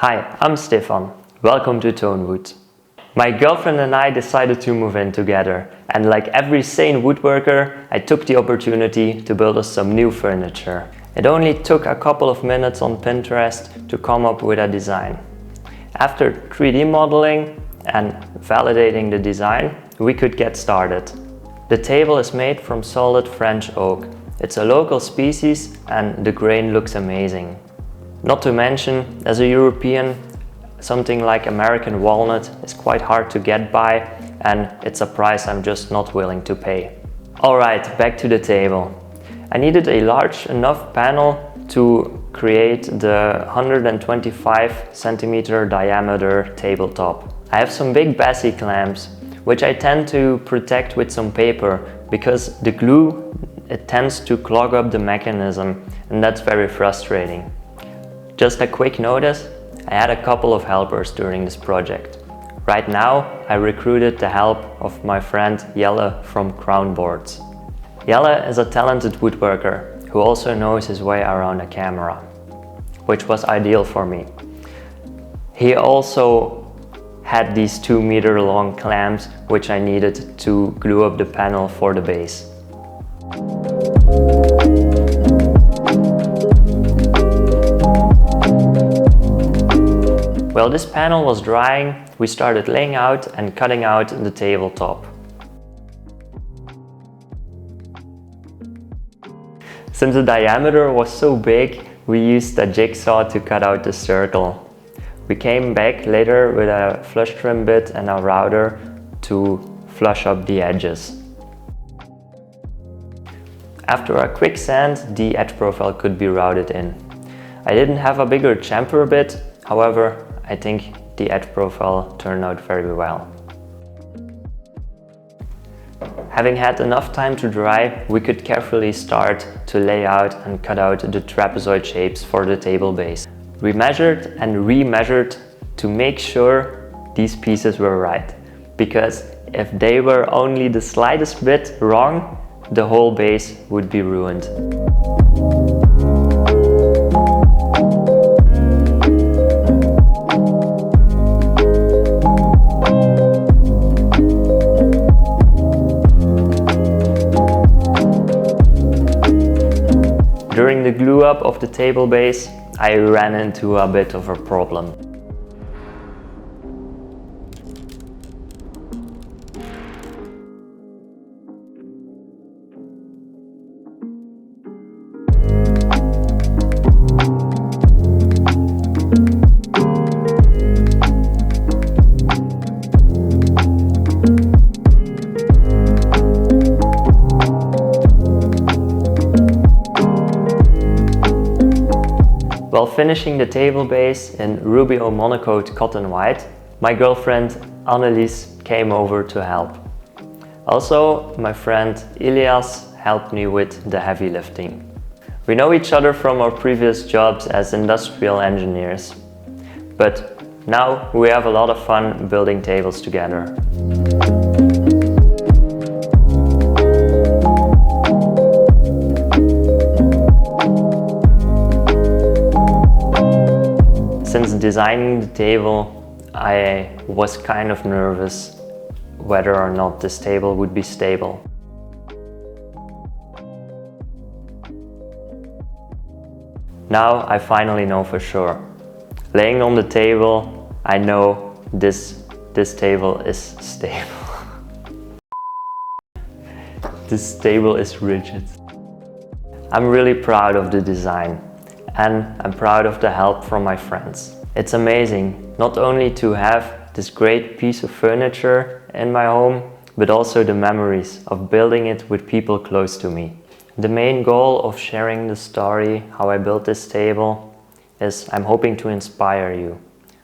Hi, I'm Stefan. Welcome to Tonewood. My girlfriend and I decided to move in together, and like every sane woodworker, I took the opportunity to build us some new furniture. It only took a couple of minutes on Pinterest to come up with a design. After 3D modeling and validating the design, we could get started. The table is made from solid French oak. It's a local species and the grain looks amazing. Not to mention, as a European, something like American walnut is quite hard to get by, and it's a price I'm just not willing to pay. Alright, back to the table. I needed a large enough panel to create the 125 centimeter diameter tabletop. I have some big Bassi clamps, which I tend to protect with some paper because the glue, it tends to clog up the mechanism, and that's very frustrating. Just a quick notice, I had a couple of helpers during this project. Right now, I recruited the help of my friend Jelle from Crown Boards. Jelle is a talented woodworker who also knows his way around a camera, which was ideal for me. He also had these 2-meter long clamps, which I needed to glue up the panel for the base. While this panel was drying, we started laying out and cutting out the tabletop. Since the diameter was so big, we used a jigsaw to cut out the circle. We came back later with a flush trim bit and a router to flush up the edges. After a quick sand, the edge profile could be routed in. I didn't have a bigger chamfer bit, however, I think the edge profile turned out very well. Having had enough time to dry, we could carefully start to lay out and cut out the trapezoid shapes for the table base. We measured and re-measured to make sure these pieces were right, because if they were only the slightest bit wrong, the whole base would be ruined. During the glue up of the table base, I ran into a bit of a problem. While finishing the table base in Rubio Monocoat Cotton White, my girlfriend Annelies came over to help. Also, my friend Ilias helped me with the heavy lifting. We know each other from our previous jobs as industrial engineers, but now we have a lot of fun building tables together. Since designing the table, I was kind of nervous whether or not this table would be stable. Now I finally know for sure. Laying on the table, I know this table is stable. This table is rigid. I'm really proud of the design. And I'm proud of the help from my friends. It's amazing not only to have this great piece of furniture in my home, but also the memories of building it with people close to me. The main goal of sharing the story, how I built this table, is I'm hoping to inspire you.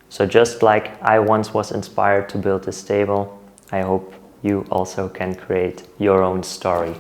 So just like I once was inspired to build this table, I hope you also can create your own story.